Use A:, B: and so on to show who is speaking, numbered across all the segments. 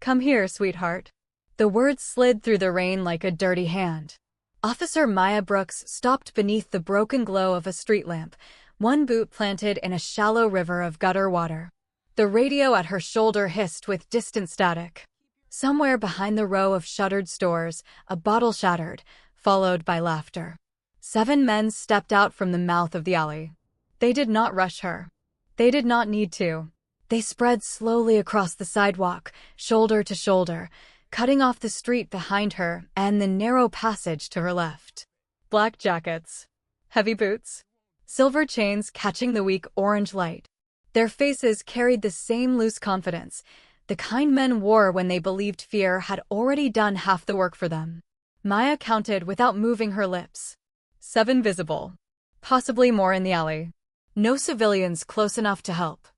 A: Come here, sweetheart. The words slid through the rain like a dirty hand. Officer Maya Brooks stopped beneath the broken glow of a street lamp, one boot planted in a shallow river of gutter water. The radio at her shoulder hissed with distant static. Somewhere behind the row of shuttered stores, a bottle shattered, followed by laughter. 7 men stepped out from the mouth of the alley. They did not rush her. They did not need to. They spread slowly across the sidewalk, shoulder to shoulder, cutting off the street behind her and the narrow passage to her left. Black jackets, heavy boots, silver chains catching the weak orange light. Their faces carried the same loose confidence, the kind men wore when they believed fear had already done half the work for them. Maya counted without moving her lips. 7 visible. Possibly more in the alley. No civilians close enough to help.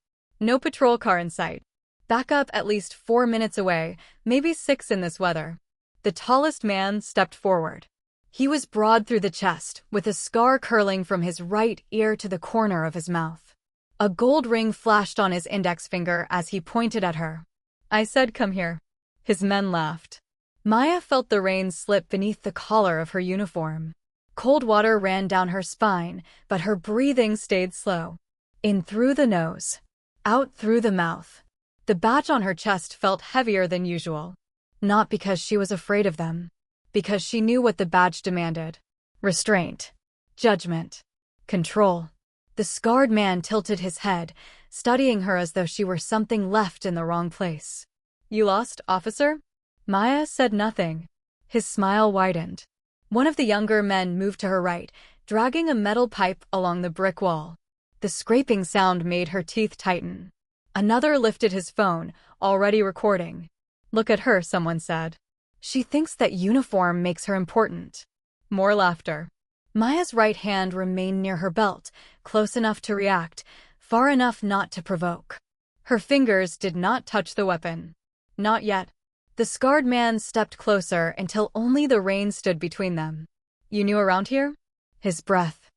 A: No patrol car in sight. Backup at least 4 minutes away, maybe 6 in this weather. The tallest man stepped forward. He was broad through the chest, with a scar curling from his right ear to the corner of his mouth. A gold ring flashed on his index finger as he pointed at her. I said, come here. His men laughed. Maya felt the rain slip beneath the collar of her uniform. Cold water ran down her spine, but her breathing stayed slow. In through the nose. Out through the mouth. The badge on her chest felt heavier than usual. Not because she was afraid of them. Because she knew what the badge demanded. Restraint. Judgment. Control. The scarred man tilted his head, studying her as though she were something left in the wrong place. You lost, officer? Maya said nothing. His smile widened. One of the younger men moved to her right, dragging a metal pipe along the brick wall. The scraping sound made her teeth tighten. Another lifted his phone, already recording. Look at her, someone said. She thinks that uniform makes her important. More laughter. Maya's right hand remained near her belt, close enough to react, far enough not to provoke. Her fingers did not touch the weapon. Not yet. The scarred man stepped closer until only the rain stood between them. You knew around here? His breath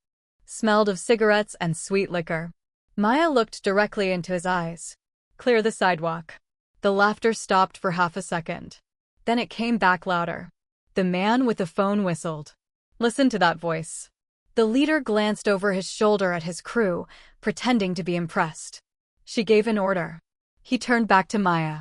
A: smelled of cigarettes and sweet liquor. Maya looked directly into his eyes. Clear the sidewalk. The laughter stopped for half a second. Then it came back louder. The man with the phone whistled. Listen to that voice. The leader glanced over his shoulder at his crew, pretending to be impressed. She gave an order. He turned back to Maya.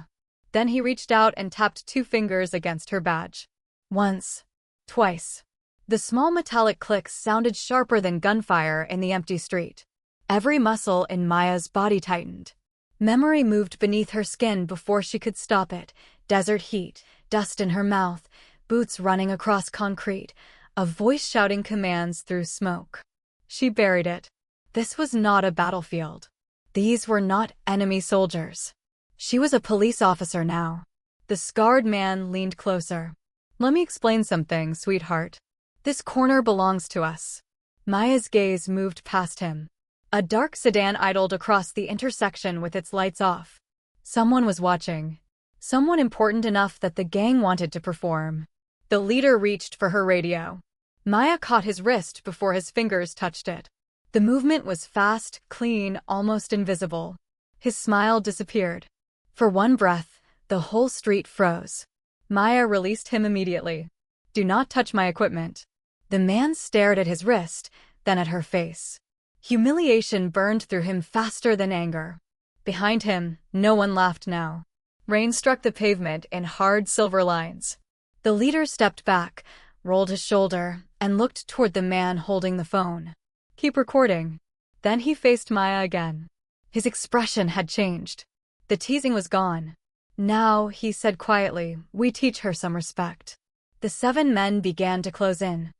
A: Then he reached out and tapped 2 fingers against her badge. Once. Twice. The small metallic clicks sounded sharper than gunfire in the empty street. Every muscle in Maya's body tightened. Memory moved beneath her skin before she could stop it. Desert heat, dust in her mouth, boots running across concrete, a voice shouting commands through smoke. She buried it. This was not a battlefield. These were not enemy soldiers. She was a police officer now. The scarred man leaned closer. Let me explain something, sweetheart. This corner belongs to us. Maya's gaze moved past him. A dark sedan idled across the intersection with its lights off. Someone was watching. Someone important enough that the gang wanted to perform. The leader reached for her radio. Maya caught his wrist before his fingers touched it. The movement was fast, clean, almost invisible. His smile disappeared. For one breath, the whole street froze. Maya released him immediately. Do not touch my equipment. The man stared at his wrist, then at her face. Humiliation burned through him faster than anger. Behind him, no one laughed now. Rain struck the pavement in hard silver lines. The leader stepped back, rolled his shoulder, and looked toward the man holding the phone. Keep recording. Then he faced Maya again. His expression had changed. The teasing was gone. Now, he said quietly, we teach her some respect. The 7 men began to close in.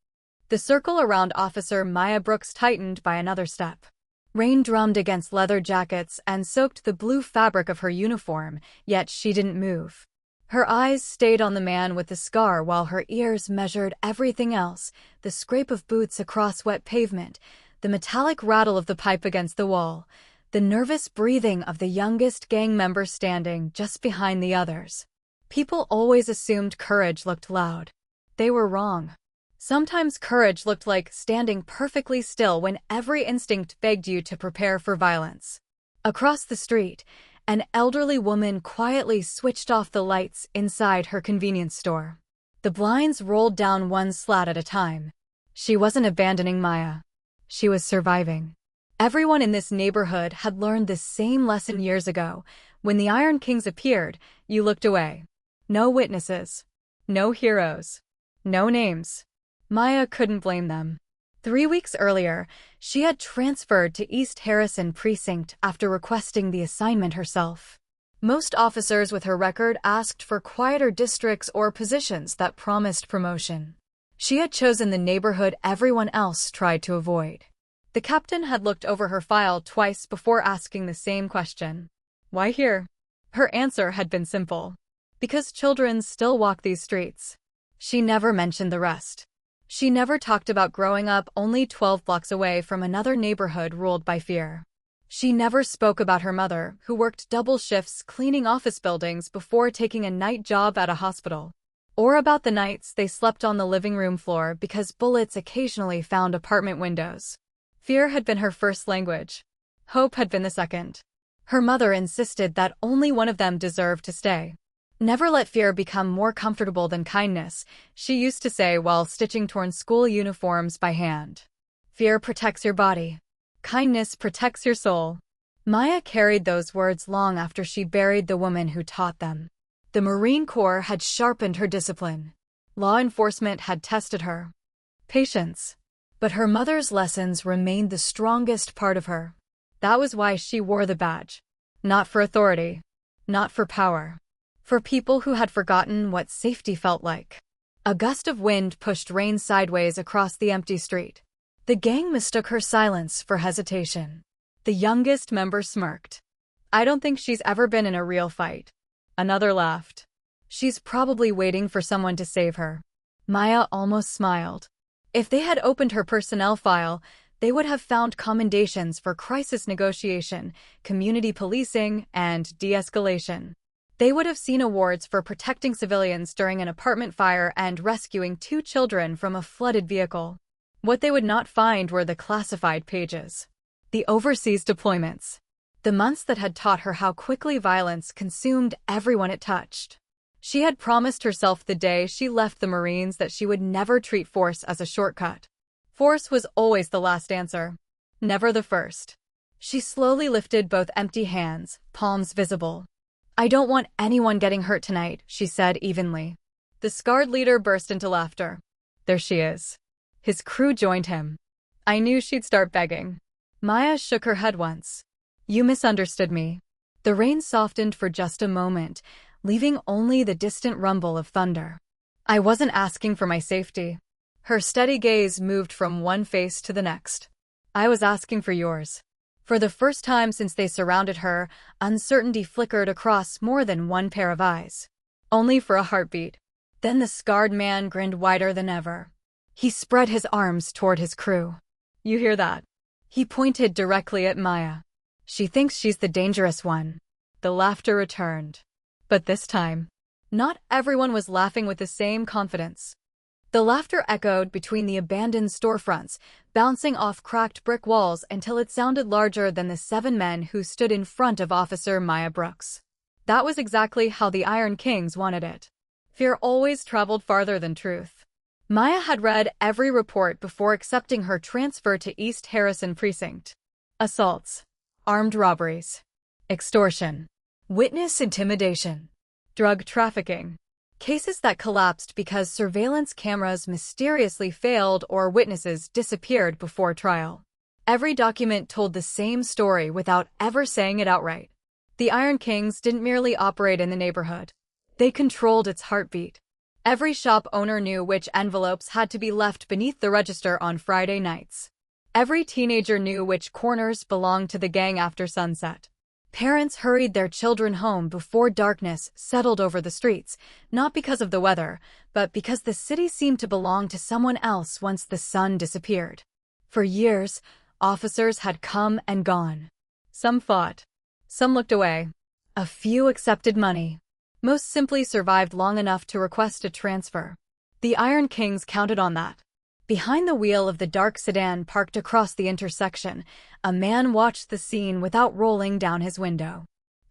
A: The circle around Officer Maya Brooks tightened by another step. Rain drummed against leather jackets and soaked the blue fabric of her uniform, yet she didn't move. Her eyes stayed on the man with the scar while her ears measured everything else, the scrape of boots across wet pavement, the metallic rattle of the pipe against the wall, the nervous breathing of the youngest gang member standing just behind the others. People always assumed courage looked loud. They were wrong. Sometimes courage looked like standing perfectly still when every instinct begged you to prepare for violence. Across the street, An elderly woman quietly switched off the lights inside her convenience store. The blinds rolled down one slat at a time. She wasn't abandoning Maya. She was surviving. Everyone in this neighborhood had learned this same lesson years ago. When the Iron Kings appeared, you looked away. No witnesses. No heroes. No names. Maya couldn't blame them. 3 weeks earlier, she had transferred to East Harrison Precinct after requesting the assignment herself. Most officers with her record asked for quieter districts or positions that promised promotion. She had chosen the neighborhood everyone else tried to avoid. The captain had looked over her file twice before asking the same question. Why here? Her answer had been simple. Because children still walk these streets. She never mentioned the rest. She never talked about growing up only 12 blocks away from another neighborhood ruled by fear. She never spoke about her mother, who worked double shifts cleaning office buildings before taking a night job at a hospital. Or about the nights they slept on the living room floor because bullets occasionally found apartment windows. Fear had been her first language. Hope had been the second. Her mother insisted that only one of them deserved to stay. Never let fear become more comfortable than kindness, she used to say while stitching torn school uniforms by hand. Fear protects your body. Kindness protects your soul. Maya carried those words long after she buried the woman who taught them. The Marine Corps had sharpened her discipline. Law enforcement had tested her patience. But her mother's lessons remained the strongest part of her. That was why she wore the badge. Not for authority. Not for power. For people who had forgotten what safety felt like. A gust of wind pushed Rain sideways across the empty street. The gang mistook her silence for hesitation. The youngest member smirked. I don't think she's ever been in a real fight. Another laughed. She's probably waiting for someone to save her. Maya almost smiled. If they had opened her personnel file, they would have found commendations for crisis negotiation, community policing, and de-escalation. They would have seen awards for protecting civilians during an apartment fire and rescuing 2 children from a flooded vehicle. What they would not find were the classified pages. The overseas deployments. The months that had taught her how quickly violence consumed everyone it touched. She had promised herself the day she left the Marines that she would never treat force as a shortcut. Force was always the last answer, never the first. She slowly lifted both empty hands, palms visible. I don't want anyone getting hurt tonight, she said evenly. The scarred leader burst into laughter. There she is. His crew joined him. I knew she'd start begging. Maya shook her head once. You misunderstood me. The rain softened for just a moment, leaving only the distant rumble of thunder. I wasn't asking for my safety. Her steady gaze moved from one face to the next. I was asking for yours. For the first time since they surrounded her, uncertainty flickered across more than one pair of eyes. Only for a heartbeat. Then the scarred man grinned wider than ever. He spread his arms toward his crew. You hear that? He pointed directly at Maya. She thinks she's the dangerous one. The laughter returned. But this time, not everyone was laughing with the same confidence. The laughter echoed between the abandoned storefronts, bouncing off cracked brick walls until it sounded larger than the 7 men who stood in front of Officer Maya Brooks. That was exactly how the Iron Kings wanted it. Fear always traveled farther than truth. Maya had read every report before accepting her transfer to East Harrison Precinct. Assaults, armed robberies, extortion, witness intimidation, drug trafficking. Cases that collapsed because surveillance cameras mysteriously failed or witnesses disappeared before trial. Every document told the same story without ever saying it outright. The Iron Kings didn't merely operate in the neighborhood. They controlled its heartbeat. Every shop owner knew which envelopes had to be left beneath the register on Friday nights. Every teenager knew which corners belonged to the gang after sunset. Parents hurried their children home before darkness settled over the streets, not because of the weather, but because the city seemed to belong to someone else once the sun disappeared. For years, officers had come and gone. Some fought. Some looked away. A few accepted money. Most simply survived long enough to request a transfer. The Iron Kings counted on that. Behind the wheel of the dark sedan parked across the intersection, a man watched the scene without rolling down his window.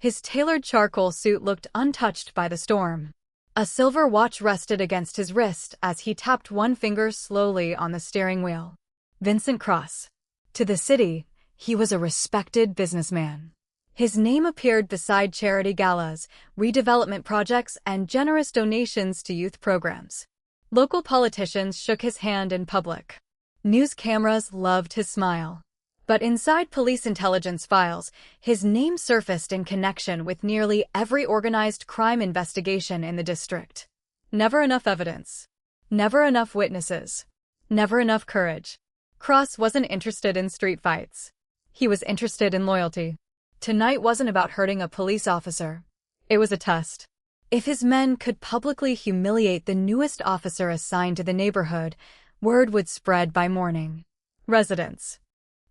A: His tailored charcoal suit looked untouched by the storm. A silver watch rested against his wrist as he tapped one finger slowly on the steering wheel. Vincent Cross. To the city, he was a respected businessman. His name appeared beside charity galas, redevelopment projects, and generous donations to youth programs. Local politicians shook his hand in public. News cameras loved his smile. But inside police intelligence files, his name surfaced in connection with nearly every organized crime investigation in the district. Never enough evidence. Never enough witnesses. Never enough courage. Cross wasn't interested in street fights. He was interested in loyalty. Tonight wasn't about hurting a police officer. It was a test. If his men could publicly humiliate the newest officer assigned to the neighborhood, word would spread by morning. Residents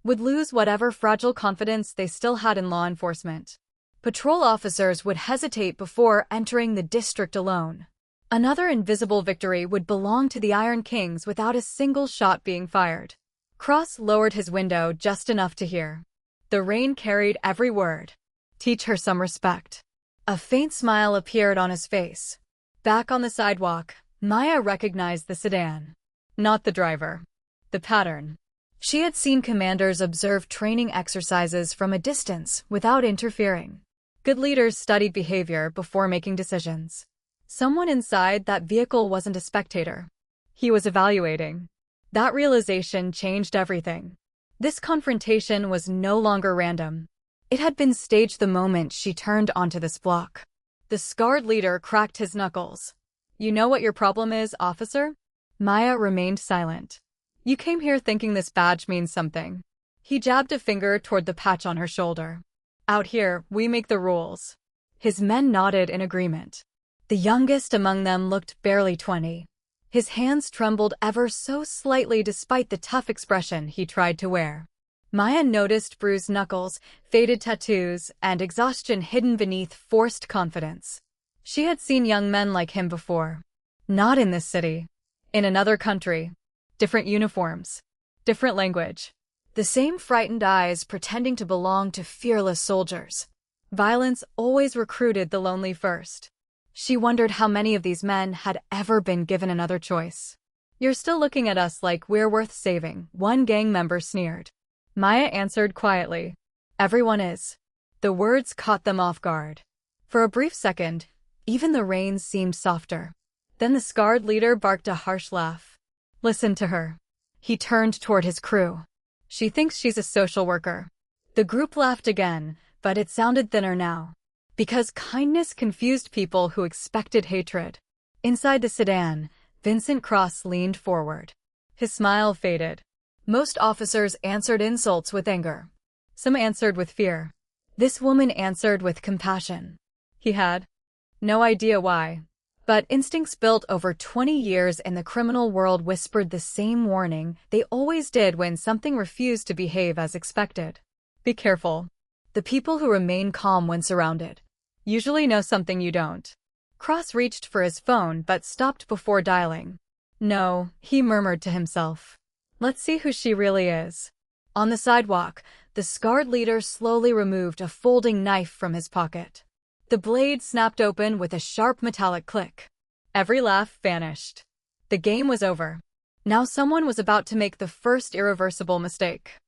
A: would lose whatever fragile confidence they still had in law enforcement. Patrol officers would hesitate before entering the district alone. Another invisible victory would belong to the Iron Kings without a single shot being fired. Cross lowered his window just enough to hear. The rain carried every word. Teach her some respect. A faint smile appeared on his face. Back on the sidewalk, Maya recognized the sedan. Not the driver. The pattern. She had seen commanders observe training exercises from a distance without interfering. Good leaders studied behavior before making decisions. Someone inside that vehicle wasn't a spectator. He was evaluating. That realization changed everything. This confrontation was no longer random. It had been staged the moment she turned onto this block. The scarred leader cracked his knuckles. "You know what your problem is, officer?" Maya remained silent. "You came here thinking this badge means something." He jabbed a finger toward the patch on her shoulder. "Out here, we make the rules." His men nodded in agreement. The youngest among them looked barely 20. His hands trembled ever so slightly despite the tough expression he tried to wear. Maya noticed bruised knuckles, faded tattoos, and exhaustion hidden beneath forced confidence. She had seen young men like him before. Not in this city. In another country. Different uniforms. Different language. The same frightened eyes pretending to belong to fearless soldiers. Violence always recruited the lonely first. She wondered how many of these men had ever been given another choice. "You're still looking at us like we're worth saving," one gang member sneered. Maya answered quietly. "Everyone is." The words caught them off guard. For a brief second, even the rain seemed softer. Then the scarred leader barked a harsh laugh. "Listen to her." He turned toward his crew. "She thinks she's a social worker." The group laughed again, but it sounded thinner now. Because kindness confused people who expected hatred. Inside the sedan, Vincent Cross leaned forward. His smile faded. Most officers answered insults with anger. Some answered with fear. This woman answered with compassion. He had no idea why. But instincts built over 20 years in the criminal world whispered the same warning they always did when something refused to behave as expected. Be careful. The people who remain calm when surrounded usually know something you don't. Cross reached for his phone but stopped before dialing. "No," he murmured to himself. "Let's see who she really is." On the sidewalk, the scarred leader slowly removed a folding knife from his pocket. The blade snapped open with a sharp metallic click. Every laugh vanished. The game was over. Now someone was about to make the first irreversible mistake.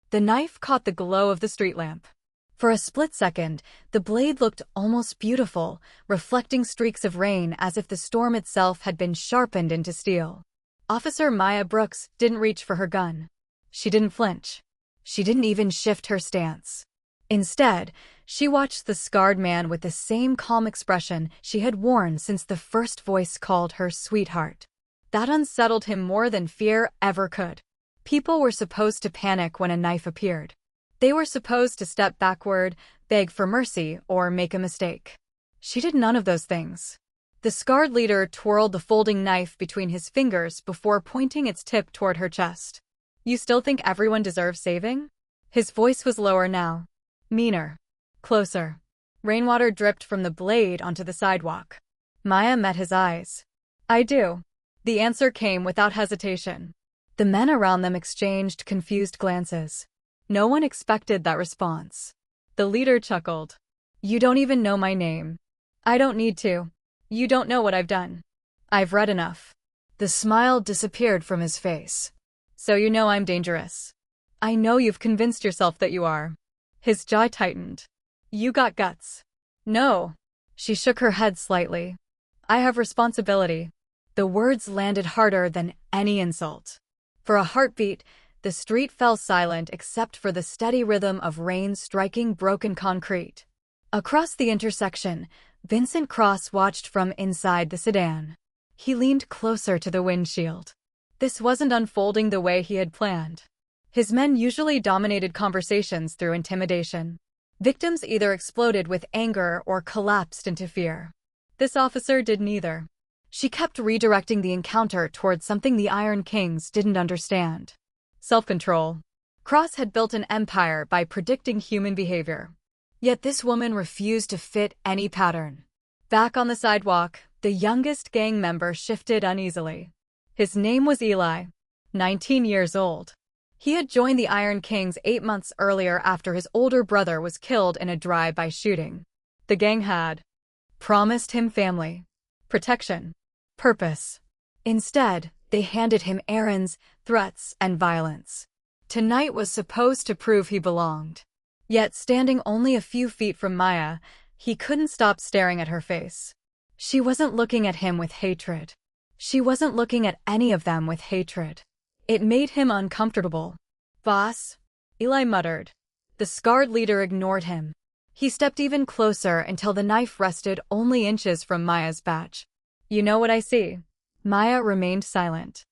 A: The knife caught the glow of the street lamp. For a split second, the blade looked almost beautiful, reflecting streaks of rain as if the storm itself had been sharpened into steel. Officer Maya Brooks didn't reach for her gun. She didn't flinch. She didn't even shift her stance. Instead, she watched the scarred man with the same calm expression she had worn since the first voice called her sweetheart. That unsettled him more than fear ever could. People were supposed to panic when a knife appeared. They were supposed to step backward, beg for mercy, or make a mistake. She did none of those things. The scarred leader twirled the folding knife between his fingers before pointing its tip toward her chest. "You still think everyone deserves saving?" His voice was lower now. Meaner. Closer. Rainwater dripped from the blade onto the sidewalk. Maya met his eyes. "I do." The answer came without hesitation. The men around them exchanged confused glances. No one expected that response. The leader chuckled. You don't even know my name. I don't need to. You don't know what I've done. I've read enough. The smile disappeared from his face. So you know I'm dangerous. I know you've convinced yourself that you are. His jaw tightened. You got guts. No. She shook her head slightly. I have responsibility. The words landed harder than any insult. For a heartbeat, the street fell silent except for the steady rhythm of rain striking broken concrete. Across the intersection, Vincent Cross watched from inside the sedan. He leaned closer to the windshield. This wasn't unfolding the way he had planned. His men usually dominated conversations through intimidation. Victims either exploded with anger or collapsed into fear. This officer did neither. She kept redirecting the encounter towards something the Iron Kings didn't understand. Self-control. Cross had built an empire by predicting human behavior. Yet this woman refused to fit any pattern. Back on the sidewalk, the youngest gang member shifted uneasily. His name was Eli, 19 years old. He had joined the Iron Kings 8 months earlier after his older brother was killed in a drive-by shooting. The gang had promised him family, protection, purpose. Instead, they handed him errands, threats, and violence. Tonight was supposed to prove he belonged. Yet, standing only a few feet from Maya, he couldn't stop staring at her face. She wasn't looking at him with hatred. She wasn't looking at any of them with hatred. It made him uncomfortable. Boss, Eli muttered. The scarred leader ignored him. He stepped even closer until the knife rested only inches from Maya's badge. You know what I see? Maya remained silent.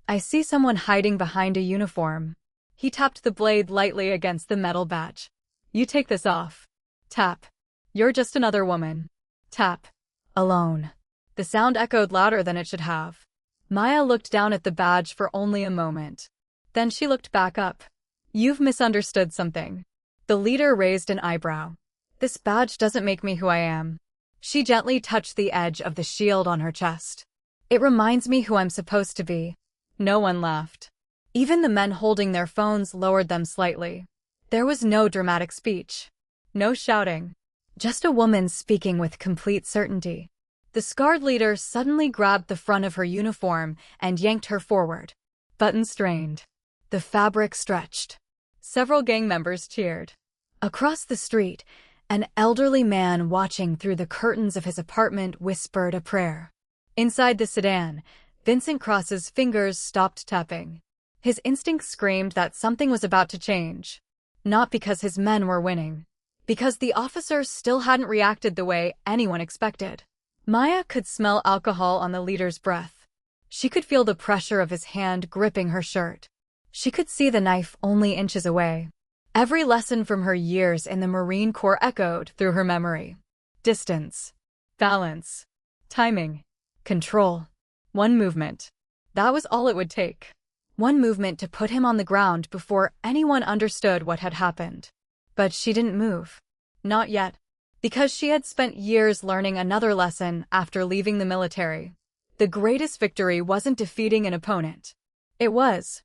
A: I see someone hiding behind a uniform. He tapped the blade lightly against the metal badge. You take this off. Tap. You're just another woman. Tap. Alone. The sound echoed louder than it should have. Maya looked down at the badge for only a moment. Then she looked back up. You've misunderstood something. The leader raised an eyebrow. This badge doesn't make me who I am. She gently touched the edge of the shield on her chest. It reminds me who I'm supposed to be. No one laughed. Even the men holding their phones lowered them slightly. There was no dramatic speech. No shouting. Just a woman speaking with complete certainty. The scarred leader suddenly grabbed the front of her uniform and yanked her forward. Buttons strained. The fabric stretched. Several gang members cheered. Across the street, an elderly man watching through the curtains of his apartment whispered a prayer. Inside the sedan, Vincent Cross's fingers stopped tapping. His instinct screamed that something was about to change. Not because his men were winning. Because the officers still hadn't reacted the way anyone expected. Maya could smell alcohol on the leader's breath. She could feel the pressure of his hand gripping her shirt. She could see the knife only inches away. Every lesson from her years in the Marine Corps echoed through her memory. Distance. Balance. Timing. Control. One movement. That was all it would take. One movement to put him on the ground before anyone understood what had happened. But she didn't move. Not yet. Because she had spent years learning another lesson after leaving the military. The greatest victory wasn't defeating an opponent. It was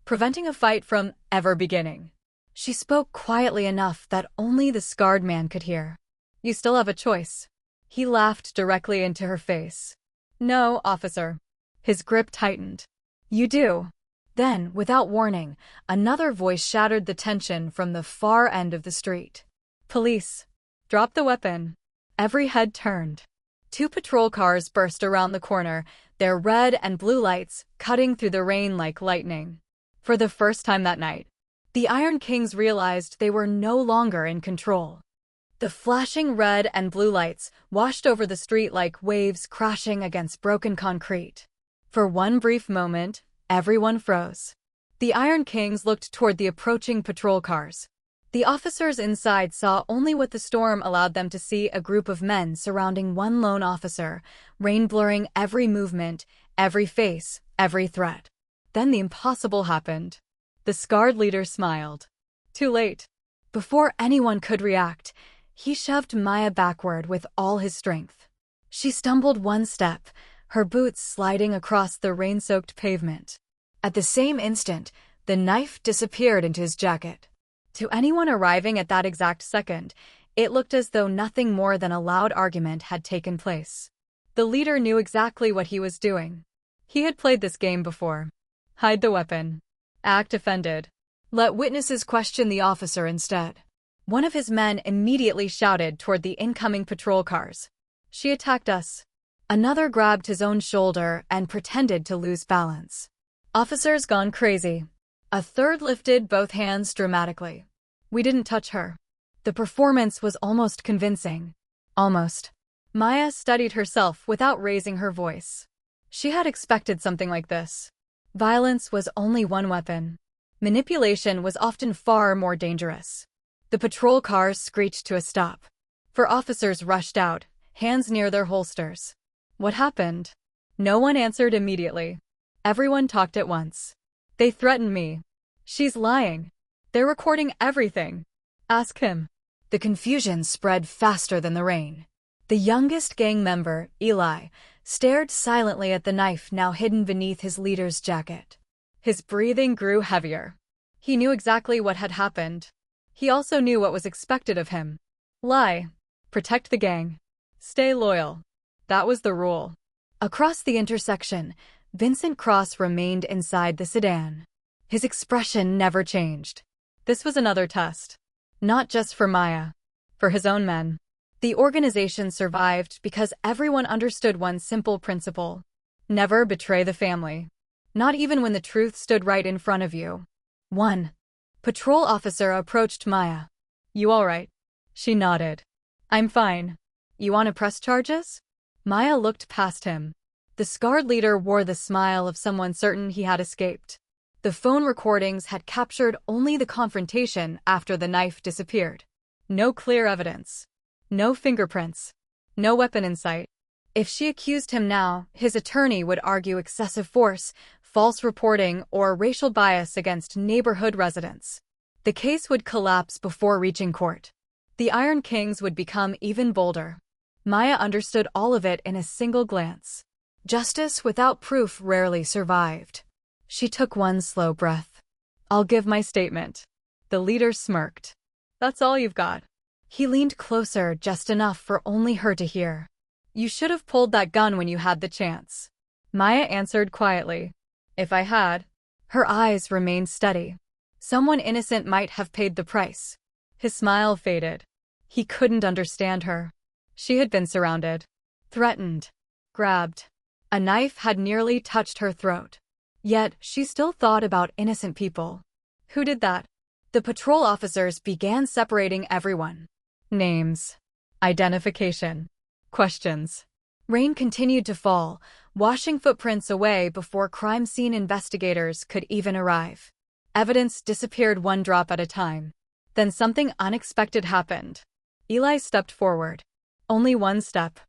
A: preventing a fight from ever beginning. She spoke quietly enough that only the scarred man could hear. You still have a choice. He laughed directly into her face. No, officer. His grip tightened. You do. Then, without warning, another voice shattered the tension from the far end of the street. Police. Drop the weapon. Every head turned. 2 patrol cars burst around the corner, their red and blue lights cutting through the rain like lightning. For the first time that night, the Iron Kings realized they were no longer in control. The flashing red and blue lights washed over the street like waves crashing against broken concrete. For one brief moment, everyone froze. The Iron Kings looked toward the approaching patrol cars. The officers inside saw only what the storm allowed them to see: a group of men surrounding one lone officer, rain blurring every movement, every face, every threat. Then the impossible happened. The scarred leader smiled. Too late. Before anyone could react, he shoved Maya backward with all his strength. She stumbled one step, her boots sliding across the rain-soaked pavement. At the same instant, the knife disappeared into his jacket. To anyone arriving at that exact second, It looked as though nothing more than a loud argument had taken place. The leader knew exactly what he was doing. He had played this game before. Hide the weapon. Act offended. Let witnesses question the officer instead. One of his men immediately shouted toward the incoming patrol cars. She attacked us. Another grabbed his own shoulder and pretended to lose balance. Officers gone crazy. A third lifted both hands dramatically. We didn't touch her. The performance was almost convincing. Almost. Maya studied herself without raising her voice. She had expected something like this. Violence was only one weapon. Manipulation was often far more dangerous. The patrol cars screeched to a stop. Four officers rushed out, hands near their holsters. What happened? No one answered immediately. Everyone talked at once. They threatened me. She's lying. They're recording everything. Ask him. The confusion spread faster than the rain. The youngest gang member, Eli, stared silently at the knife now hidden beneath his leader's jacket. His breathing grew heavier. He knew exactly what had happened. He also knew what was expected of him. Lie. Protect the gang. Stay loyal. That was the rule. Across the intersection, Vincent Cross remained inside the sedan. His expression never changed. This was another test. Not just for Maya. For his own men. The organization survived because everyone understood one simple principle. Never betray the family. Not even when the truth stood right in front of you. 1. Patrol officer approached Maya. You all right? She nodded. I'm fine. You want to press charges? Maya looked past him. The scarred leader wore the smile of someone certain he had escaped. The phone recordings had captured only the confrontation after the knife disappeared. No clear evidence. No fingerprints. No weapon in sight. If she accused him now, his attorney would argue excessive force, false reporting, or racial bias against neighborhood residents. The case would collapse before reaching court. The Iron Kings would become even bolder. Maya understood all of it in a single glance. Justice without proof rarely survived. She took one slow breath. I'll give my statement. The leader smirked. That's all you've got. He leaned closer just enough for only her to hear. You should have pulled that gun when you had the chance. Maya answered quietly. If I had. Her eyes remained steady. Someone innocent might have paid the price. His smile faded. He couldn't understand her. She had been surrounded. Threatened. Grabbed. A knife had nearly touched her throat. Yet, she still thought about innocent people. Who did that? The patrol officers began separating everyone. Names. Identification. Questions. Rain continued to fall, washing footprints away before crime scene investigators could even arrive. Evidence disappeared one drop at a time. Then something unexpected happened. Eli stepped forward. Only one step.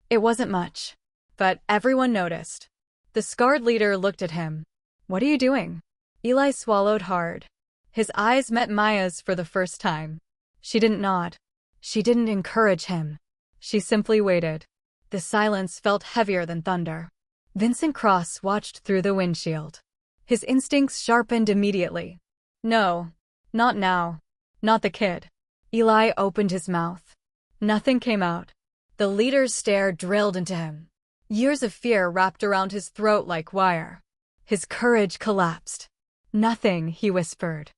A: It wasn't much. But everyone noticed. The scarred leader looked at him. What are you doing? Eli swallowed hard. His eyes met Maya's for the first time. She didn't nod. She didn't encourage him. She simply waited. The silence felt heavier than thunder. Vincent Cross watched through the windshield. His instincts sharpened immediately. No. Not now. Not the kid. Eli opened his mouth. Nothing came out. The leader's stare drilled into him. Years of fear wrapped around his throat like wire. His courage collapsed. Nothing, he whispered.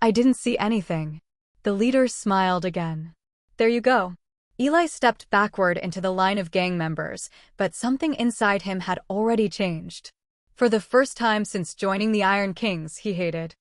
A: I didn't see anything. The leader smiled again. There you go. Eli stepped backward into the line of gang members, but something inside him had already changed. For the first time since joining the Iron Kings, he hated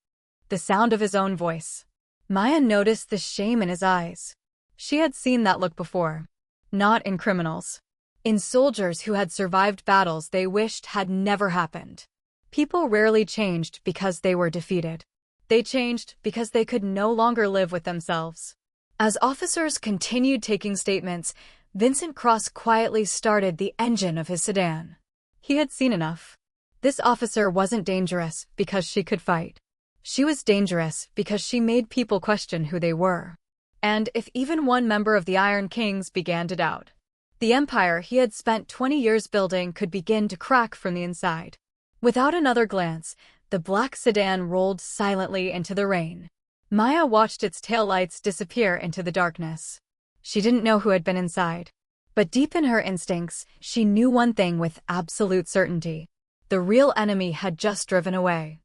A: the sound of his own voice. Maya noticed the shame in his eyes. She had seen that look before. Not in criminals. In soldiers who had survived battles they wished had never happened. People rarely changed because they were defeated. They changed because they could no longer live with themselves. As officers continued taking statements, Vincent Cross quietly started the engine of his sedan. He had seen enough. This officer wasn't dangerous because she could fight. She was dangerous because she made people question who they were. And if even one member of the Iron Kings began to doubt, the empire he had spent 20 years building could begin to crack from the inside. Without another glance, the black sedan rolled silently into the rain. Maya watched its taillights disappear into the darkness. She didn't know who had been inside. But deep in her instincts, she knew one thing with absolute certainty. The real enemy had just driven away.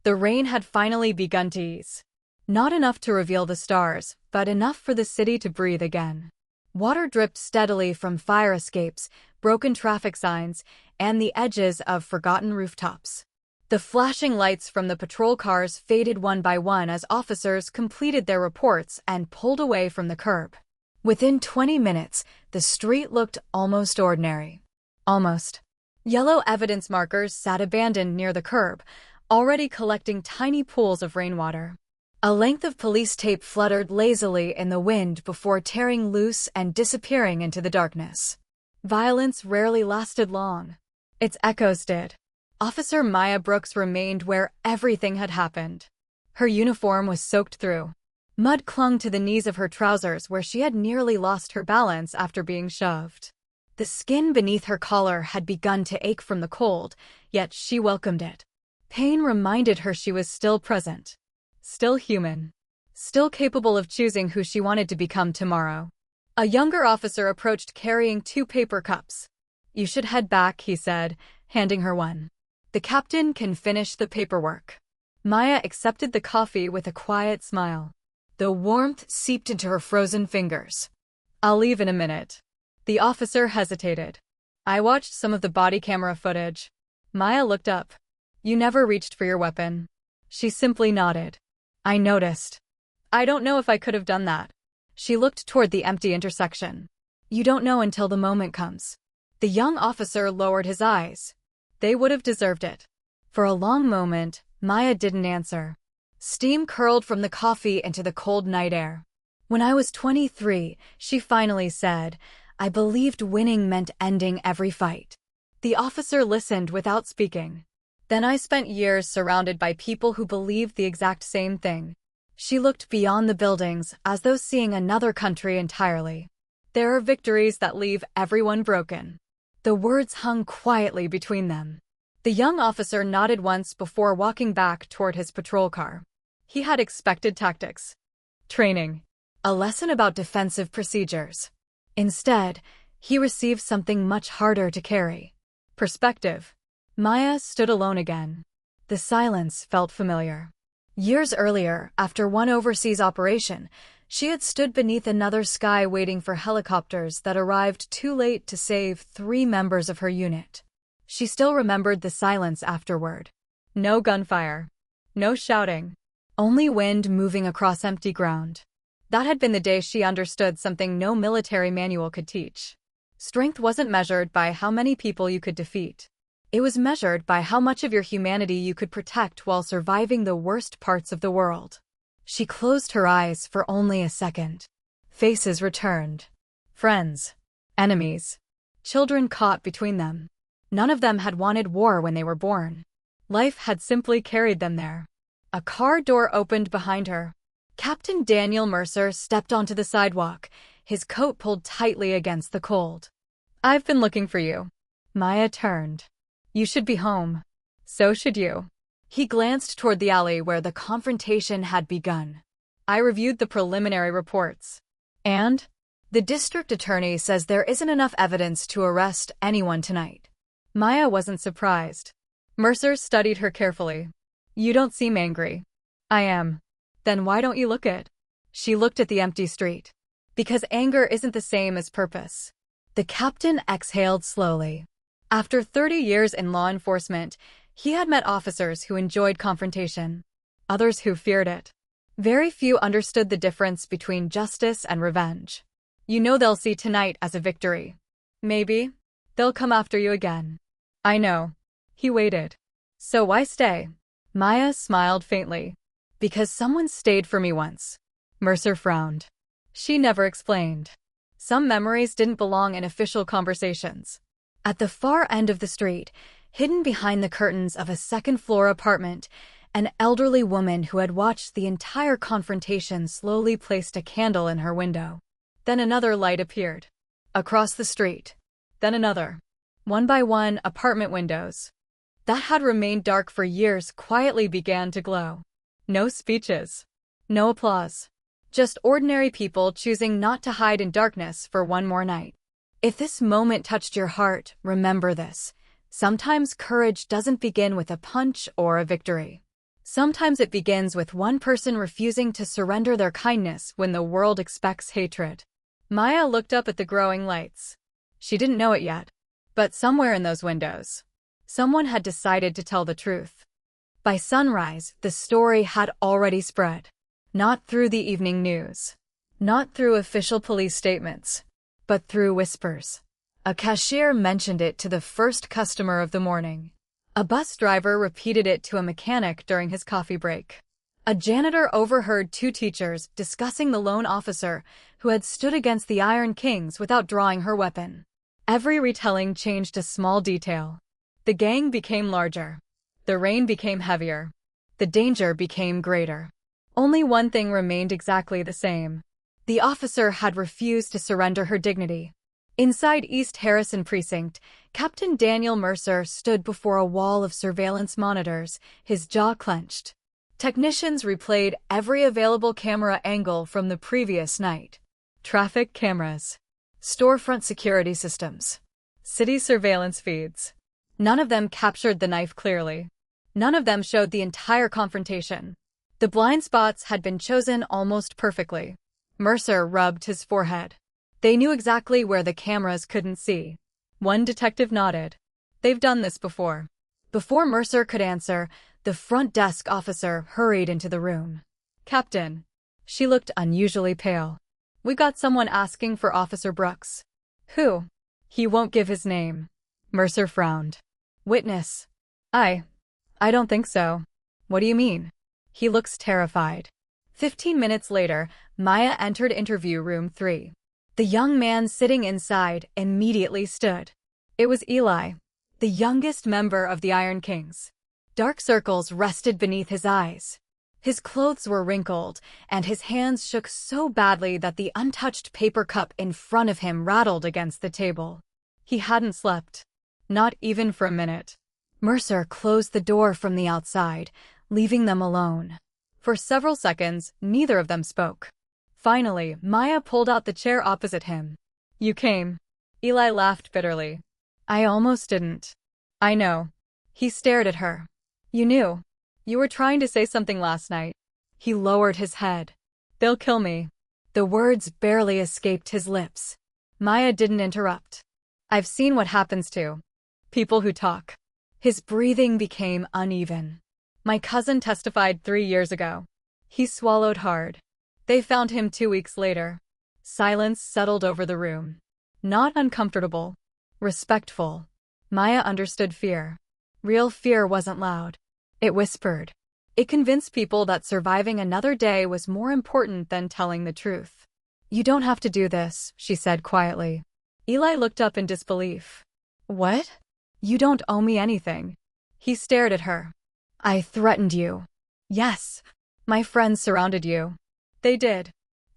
A: The rain had finally begun to ease. Not enough to reveal the stars, but enough for the city to breathe again. Water dripped steadily from fire escapes, broken traffic signs, and the edges of forgotten rooftops. The flashing lights from the patrol cars faded one by one as officers completed their reports and pulled away from the curb. Within 20 minutes, the street looked almost ordinary. Almost. Yellow evidence markers sat abandoned near the curb, already collecting tiny pools of rainwater. A length of police tape fluttered lazily in the wind before tearing loose and disappearing into the darkness. Violence rarely lasted long. Its echoes did. Officer Maya Brooks remained where everything had happened. Her uniform was soaked through. Mud clung to the knees of her trousers where she had nearly lost her balance after being shoved. The skin beneath her collar had begun to ache from the cold, yet she welcomed it. Pain reminded her she was still present. Still human. Still capable of choosing who she wanted to become tomorrow. A younger officer approached carrying 2 paper cups. "You should head back," he said, handing her one. "The captain can finish the paperwork." Maya accepted the coffee with a quiet smile. The warmth seeped into her frozen fingers. "I'll leave in a minute." The officer hesitated. "I watched some of the body camera footage." Maya looked up. "You never reached for your weapon." She simply nodded. "I noticed. I don't know if I could have done that." She looked toward the empty intersection. "You don't know until the moment comes." The young officer lowered his eyes. They would have deserved it. For a long moment, Maya didn't answer. Steam curled from the coffee into the cold night air. "When I was 23, she finally said, I believed winning meant ending every fight." The officer listened without speaking. "Then I spent years surrounded by people who believed the exact same thing." She looked beyond the buildings as though seeing another country entirely. "There are victories that leave everyone broken." The words hung quietly between them. The young officer nodded once before walking back toward his patrol car. He had expected tactics. Training. A lesson about defensive procedures. Instead, he received something much harder to carry. Perspective. Maya stood alone again. The silence felt familiar. Years earlier, after one overseas operation, she had stood beneath another sky waiting for helicopters that arrived too late to save 3 members of her unit. She still remembered the silence afterward. No gunfire. No shouting. Only wind moving across empty ground. That had been the day she understood something no military manual could teach. Strength wasn't measured by how many people you could defeat. It was measured by how much of your humanity you could protect while surviving the worst parts of the world. She closed her eyes for only a second. Faces returned. Friends. Enemies. Children caught between them. None of them had wanted war when they were born. Life had simply carried them there. A car door opened behind her. Captain Daniel Mercer stepped onto the sidewalk, his coat pulled tightly against the cold. "I've been looking for you." Maya turned. "You should be home." "So should you." He glanced toward the alley where the confrontation had begun. "I reviewed the preliminary reports. And? The district attorney says there isn't enough evidence to arrest anyone tonight." Maya wasn't surprised. Mercer studied her carefully. "You don't seem angry." "I am." "Then why don't you look it?" She looked at the empty street. "Because anger isn't the same as purpose." The captain exhaled slowly. After 30 years in law enforcement, he had met officers who enjoyed confrontation, others who feared it. Very few understood the difference between justice and revenge. "You know they'll see tonight as a victory." "Maybe. They'll come after you again." "I know." He waited. "So why stay?" Maya smiled faintly. "Because someone stayed for me once." Mercer frowned. She never explained. Some memories didn't belong in official conversations. At the far end of the street, hidden behind the curtains of a second-floor apartment, an elderly woman who had watched the entire confrontation slowly placed a candle in her window. Then another light appeared. Across the street. Then another. One by one, apartment windows that had remained dark for years quietly began to glow. No speeches. No applause. Just ordinary people choosing not to hide in darkness for one more night. If this moment touched your heart, remember this. Sometimes courage doesn't begin with a punch or a victory. Sometimes it begins with one person refusing to surrender their kindness when the world expects hatred. Maya looked up at the growing lights. She didn't know it yet, but somewhere in those windows, someone had decided to tell the truth. By sunrise, the story had already spread. Not through the evening news, not through official police statements, but through whispers. A cashier mentioned it to the first customer of the morning. A bus driver repeated it to a mechanic during his coffee break. A janitor overheard two teachers discussing the lone officer who had stood against the Iron Kings without drawing her weapon. Every retelling changed a small detail. The gang became larger. The rain became heavier. The danger became greater. Only one thing remained exactly the same. The officer had refused to surrender her dignity. Inside East Harrison Precinct, Captain Daniel Mercer stood before a wall of surveillance monitors, his jaw clenched. Technicians replayed every available camera angle from the previous night. Traffic cameras, storefront security systems, city surveillance feeds. None of them captured the knife clearly. None of them showed the entire confrontation. The blind spots had been chosen almost perfectly. Mercer rubbed his forehead. They knew exactly where the cameras couldn't see. One detective nodded. They've done this before. Before Mercer could answer, the front desk officer hurried into the room. Captain. She looked unusually pale. We got someone asking for Officer Brooks. Who? He won't give his name. Mercer frowned. Witness. I don't think so. What do you mean? He looks terrified. 15 minutes later, Maya entered interview room 3. The young man sitting inside immediately stood. It was Eli, the youngest member of the Iron Kings. Dark circles rested beneath his eyes. His clothes were wrinkled, and his hands shook so badly that the untouched paper cup in front of him rattled against the table. He hadn't slept. Not even for a minute. Mercer closed the door from the outside, leaving them alone. For several seconds, neither of them spoke. Finally, Maya pulled out the chair opposite him. You came. Eli laughed bitterly. I almost didn't. I know. He stared at her. You knew. You were trying to say something last night. He lowered his head. They'll kill me. The words barely escaped his lips. Maya didn't interrupt. I've seen what happens to people who talk. His breathing became uneven. My cousin testified 3 years ago. He swallowed hard. They found him 2 weeks later. Silence settled over the room. Not uncomfortable. Respectful. Maya understood fear. Real fear wasn't loud. It whispered. It convinced people that surviving another day was more important than telling the truth. You don't have to do this, she said quietly. Eli looked up in disbelief. What? You don't owe me anything. He stared at her. I threatened you. Yes. My friends surrounded you. They did.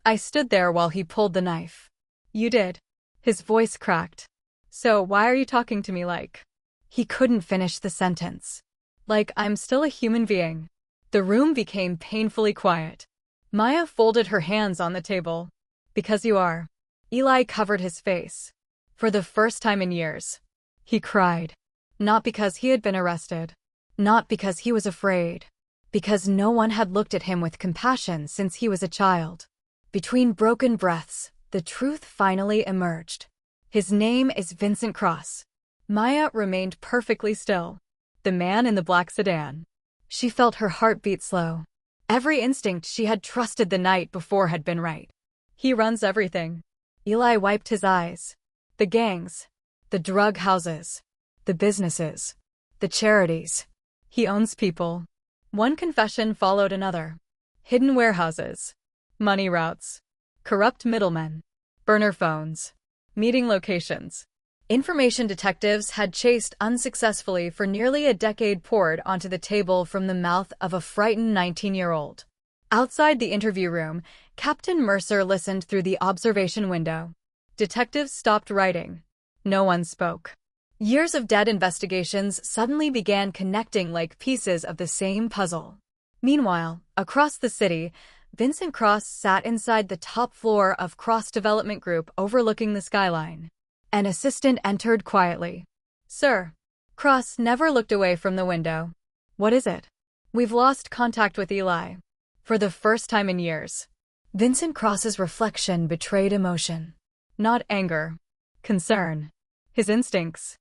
A: I stood there while he pulled the knife. You did. His voice cracked. So why are you talking to me like? He couldn't finish the sentence. Like I'm still a human being. The room became painfully quiet. Maya folded her hands on the table. Because you are. Eli covered his face. For the first time in years. He cried. Not because he had been arrested. Not because he was afraid. Because no one had looked at him with compassion since he was a child. Between broken breaths, the truth finally emerged. His name is Vincent Cross. Maya remained perfectly still. The man in the black sedan. She felt her heartbeat slow. Every instinct she had trusted the night before had been right. He runs everything. Eli wiped his eyes. The gangs. The drug houses. The businesses. The charities. He owns people. One confession followed another. Hidden warehouses. Money routes. Corrupt middlemen. Burner phones. Meeting locations. Information detectives had chased unsuccessfully for nearly a decade poured onto the table from the mouth of a frightened 19-year-old. Outside the interview room, Captain Mercer listened through the observation window. Detectives stopped writing. No one spoke. Years of dead investigations suddenly began connecting like pieces of the same puzzle. Meanwhile, across the city, Vincent Cross sat inside the top floor of Cross Development Group overlooking the skyline. An assistant entered quietly. "Sir." Cross never looked away from the window. "What is it?" "We've lost contact with Eli. For the first time in years." Vincent Cross's reflection betrayed emotion. Not anger. Concern. His instincts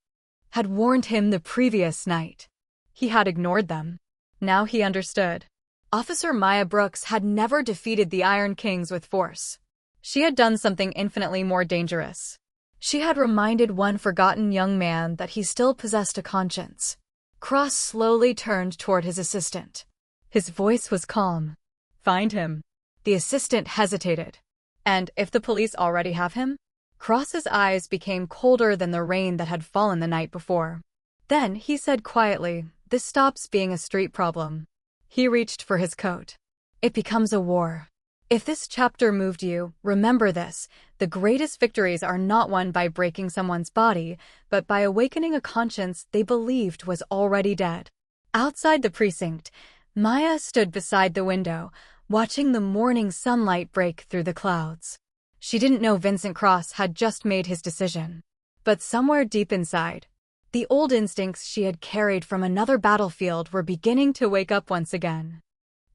A: had warned him the previous night. He had ignored them. Now he understood. Officer Maya Brooks had never defeated the Iron Kings with force. She had done something infinitely more dangerous. She had reminded one forgotten young man that he still possessed a conscience. Cross slowly turned toward his assistant. His voice was calm. "Find him." The assistant hesitated. "And if the police already have him?" Cross's eyes became colder than the rain that had fallen the night before. Then he said quietly, "This stops being a street problem." He reached for his coat. "It becomes a war. If this chapter moved you, remember this: the greatest victories are not won by breaking someone's body, but by awakening a conscience they believed was already dead." Outside the precinct, Maya stood beside the window, watching the morning sunlight break through the clouds. She didn't know Vincent Cross had just made his decision. But somewhere deep inside, the old instincts she had carried from another battlefield were beginning to wake up once again.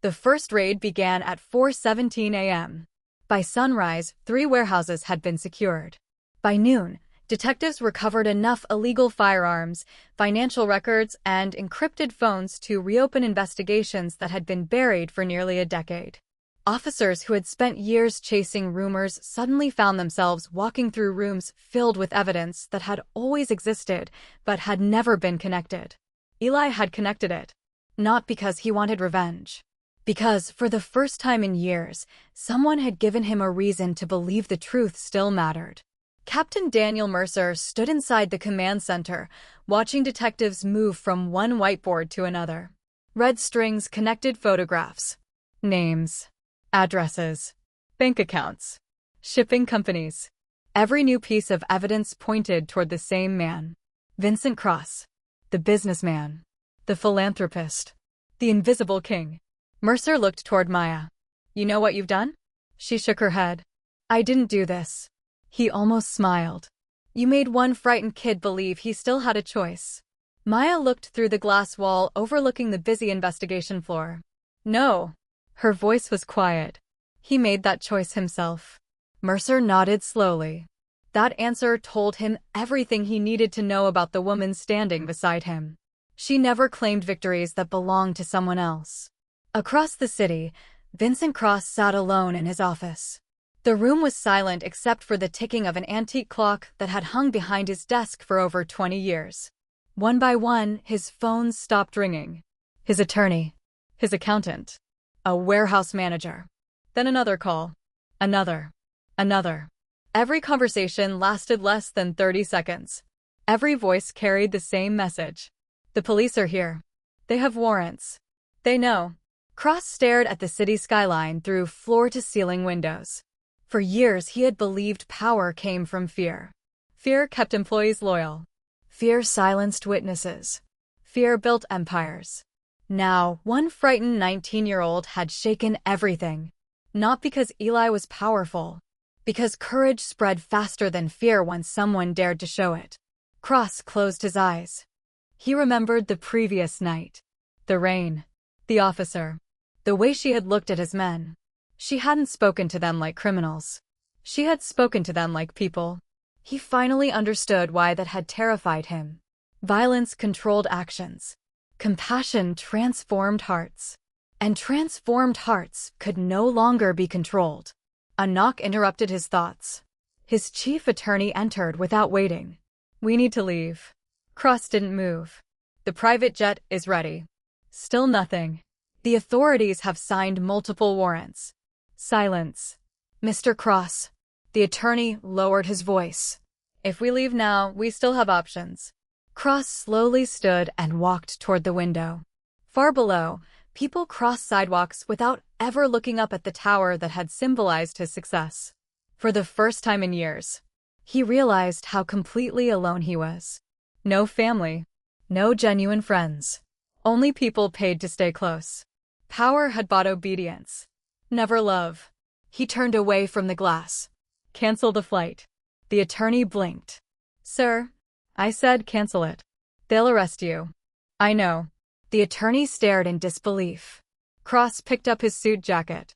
A: The first raid began at 4:17 a.m. By sunrise, 3 warehouses had been secured. By noon, detectives recovered enough illegal firearms, financial records, and encrypted phones to reopen investigations that had been buried for nearly a decade. Officers who had spent years chasing rumors suddenly found themselves walking through rooms filled with evidence that had always existed but had never been connected. Eli had connected it. Not because he wanted revenge. Because, for the first time in years, someone had given him a reason to believe the truth still mattered. Captain Daniel Mercer stood inside the command center, watching detectives move from one whiteboard to another. Red strings connected photographs, names, addresses, bank accounts, shipping companies. Every new piece of evidence pointed toward the same man. Vincent Cross. The businessman. The philanthropist. The invisible king. Mercer looked toward Maya. "You know what you've done?" She shook her head. "I didn't do this." He almost smiled. "You made one frightened kid believe he still had a choice." Maya looked through the glass wall overlooking the busy investigation floor. "No." Her voice was quiet. "He made that choice himself." Mercer nodded slowly. That answer told him everything he needed to know about the woman standing beside him. She never claimed victories that belonged to someone else. Across the city, Vincent Cross sat alone in his office. The room was silent except for the ticking of an antique clock that had hung behind his desk for over 20 years. One by one, his phones stopped ringing. His attorney. His accountant. A warehouse manager. Then another call. Another. Another. Every conversation lasted less than 30 seconds. Every voice carried the same message. "The police are here. They have warrants. They know." Cross stared at the city skyline through floor-to-ceiling windows. For years he had believed power came from fear. Fear kept employees loyal. Fear silenced witnesses. Fear built empires. Now, one frightened 19-year-old had shaken everything. Not because Eli was powerful. Because courage spread faster than fear once someone dared to show it. Cross closed his eyes. He remembered the previous night. The rain. The officer. The way she had looked at his men. She hadn't spoken to them like criminals. She had spoken to them like people. He finally understood why that had terrified him. Violence controlled actions. Compassion transformed hearts. And transformed hearts could no longer be controlled. A knock interrupted his thoughts. His chief attorney entered without waiting. "We need to leave." Cross didn't move. "The private jet is ready." Still nothing. "The authorities have signed multiple warrants." Silence. "Mr. Cross." The attorney lowered his voice. "If we leave now, we still have options." Cross slowly stood and walked toward the window. Far below, people crossed sidewalks without ever looking up at the tower that had symbolized his success. For the first time in years, he realized how completely alone he was. No family. No genuine friends. Only people paid to stay close. Power had bought obedience. Never love. He turned away from the glass. Cancel the flight. The attorney blinked. Sir, I said cancel it. They'll arrest you. I know. The attorney stared in disbelief. Cross picked up his suit jacket.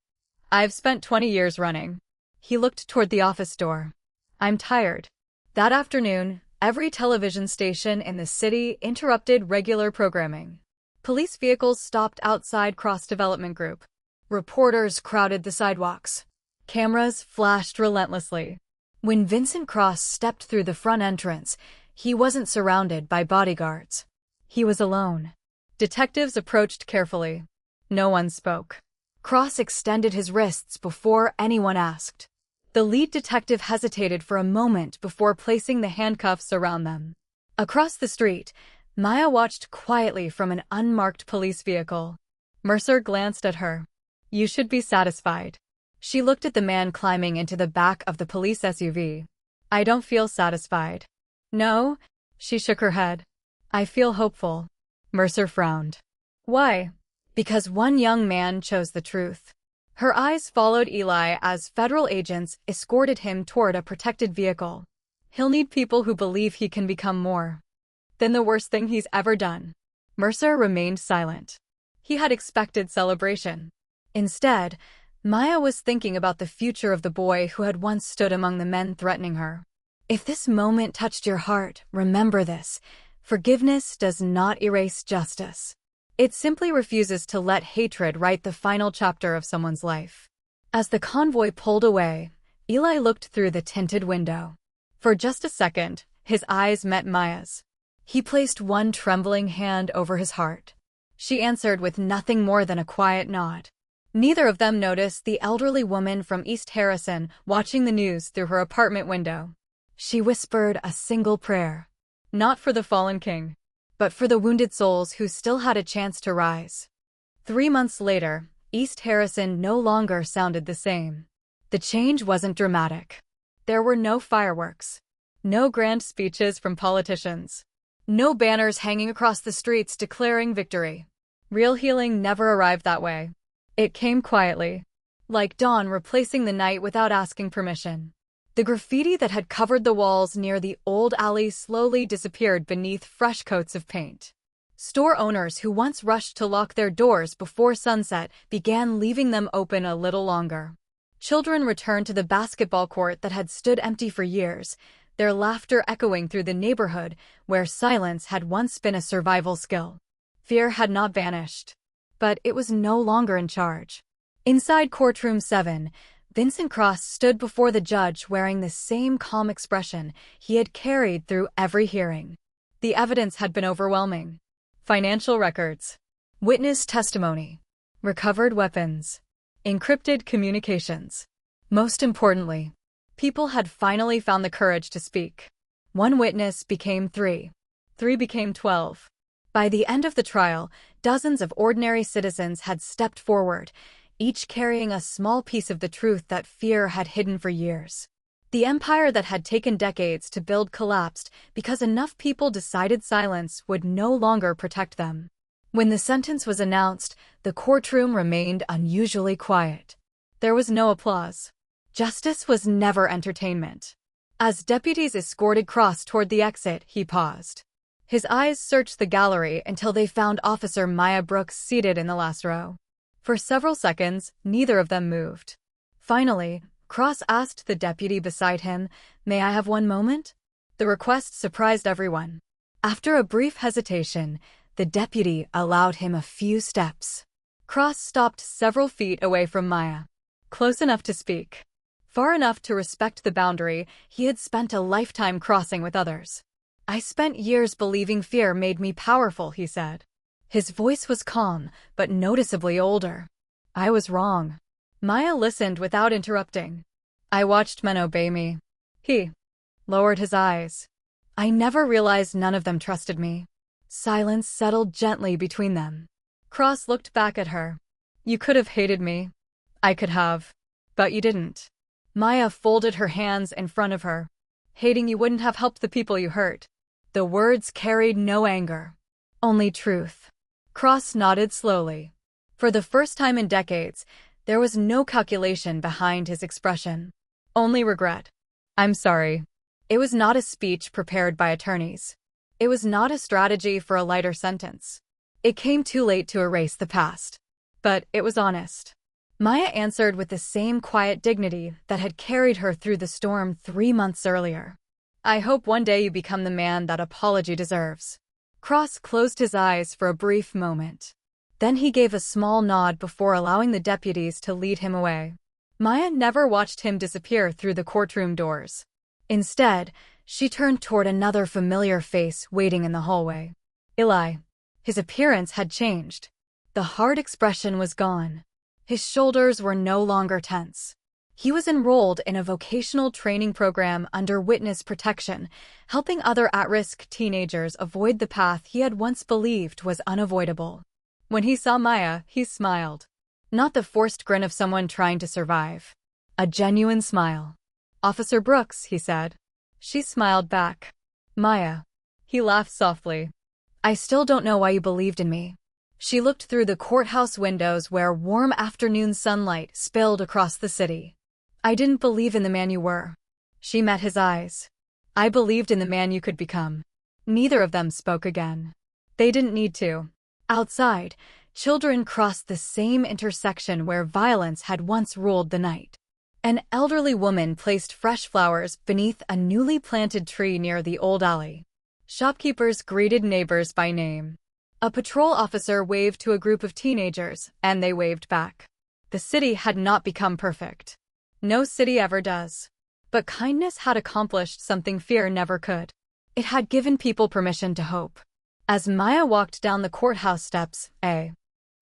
A: I've spent 20 years running. He looked toward the office door. I'm tired. That afternoon, every television station in the city interrupted regular programming. Police vehicles stopped outside Cross Development Group. Reporters crowded the sidewalks. Cameras flashed relentlessly. When Vincent Cross stepped through the front entrance, he wasn't surrounded by bodyguards. He was alone. Detectives approached carefully. No one spoke. Cross extended his wrists before anyone asked. The lead detective hesitated for a moment before placing the handcuffs around them. Across the street, Maya watched quietly from an unmarked police vehicle. Mercer glanced at her. You should be satisfied. She looked at the man climbing into the back of the police SUV. I don't feel satisfied. No? She shook her head. I feel hopeful. Mercer frowned. Why? Because one young man chose the truth. Her eyes followed Eli as federal agents escorted him toward a protected vehicle. He'll need people who believe he can become more than the worst thing he's ever done. Mercer remained silent. He had expected celebration. Instead, Maya was thinking about the future of the boy who had once stood among the men threatening her. If this moment touched your heart, remember this. Forgiveness does not erase justice. It simply refuses to let hatred write the final chapter of someone's life. As the convoy pulled away, Eli looked through the tinted window. For just a second, his eyes met Maya's. He placed one trembling hand over his heart. She answered with nothing more than a quiet nod. Neither of them noticed the elderly woman from East Harrison watching the news through her apartment window. She whispered a single prayer. Not for the fallen king, but for the wounded souls who still had a chance to rise. 3 months later, East Harrison no longer sounded the same. The change wasn't dramatic. There were no fireworks, no grand speeches from politicians, no banners hanging across the streets declaring victory. Real healing never arrived that way. It came quietly, like dawn replacing the night without asking permission. The graffiti that had covered the walls near the old alley slowly disappeared beneath fresh coats of paint. Store owners who once rushed to lock their doors before sunset began leaving them open a little longer. Children returned to the basketball court that had stood empty for years, their laughter echoing through the neighborhood where silence had once been a survival skill. Fear had not vanished, but it was no longer in charge. Inside courtroom 7, Vincent Cross stood before the judge wearing the same calm expression he had carried through every hearing. The evidence had been overwhelming. Financial records, witness testimony, recovered weapons, encrypted communications. Most importantly, people had finally found the courage to speak. 1 witness became 3. 3 became 12. By the end of the trial, dozens of ordinary citizens had stepped forward, each carrying a small piece of the truth that fear had hidden for years. The empire that had taken decades to build collapsed because enough people decided silence would no longer protect them. When the sentence was announced, the courtroom remained unusually quiet. There was no applause. Justice was never entertainment. As deputies escorted Cross toward the exit, he paused. His eyes searched the gallery until they found Officer Maya Brooks seated in the last row. For several seconds, neither of them moved. Finally, Cross asked the deputy beside him, "May I have 1 moment?" The request surprised everyone. After a brief hesitation, the deputy allowed him a few steps. Cross stopped several feet away from Maya. Close enough to speak. Far enough to respect the boundary he had spent a lifetime crossing with others. I spent years believing fear made me powerful, he said. His voice was calm, but noticeably older. I was wrong. Maya listened without interrupting. I watched men obey me. He lowered his eyes. I never realized none of them trusted me. Silence settled gently between them. Cross looked back at her. You could have hated me. I could have. But you didn't. Maya folded her hands in front of her. Hating you wouldn't have helped the people you hurt. The words carried no anger, only truth. Cross nodded slowly. For the first time in decades, There was no calculation behind his expression. Only regret. I'm sorry. It was not a speech prepared by attorneys. It was not a strategy for a lighter sentence. It came too late to erase the past. But it was honest. Maya answered with the same quiet dignity that had carried her through the storm 3 months earlier. I hope one day you become the man that apology deserves. Cross closed his eyes for a brief moment. Then he gave a small nod before allowing the deputies to lead him away. Maya never watched him disappear through the courtroom doors. Instead, she turned toward another familiar face waiting in the hallway. Eli. His appearance had changed. The hard expression was gone. His shoulders were no longer tense. He was enrolled in a vocational training program under witness protection, helping other at-risk teenagers avoid the path he had once believed was unavoidable. When he saw Maya, he smiled. Not the forced grin of someone trying to survive. A genuine smile. Officer Brooks, he said. She smiled back. Maya. He laughed softly. I still don't know why you believed in me. She looked through the courthouse windows where warm afternoon sunlight spilled across the city. I didn't believe in the man you were. She met his eyes. I believed in the man you could become. Neither of them spoke again. They didn't need to. Outside, children crossed the same intersection where violence had once ruled the night. An elderly woman placed fresh flowers beneath a newly planted tree near the old alley. Shopkeepers greeted neighbors by name. A patrol officer waved to a group of teenagers, and they waved back. The city had not become perfect. No city ever does. But kindness had accomplished something fear never could. It had given people permission to hope. As Maya walked down the courthouse steps, a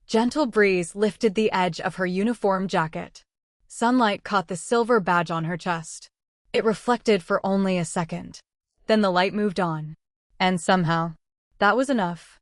A: gentle breeze lifted the edge of her uniform jacket. Sunlight caught the silver badge on her chest. It reflected for only a second. Then the light moved on. And somehow, that was enough.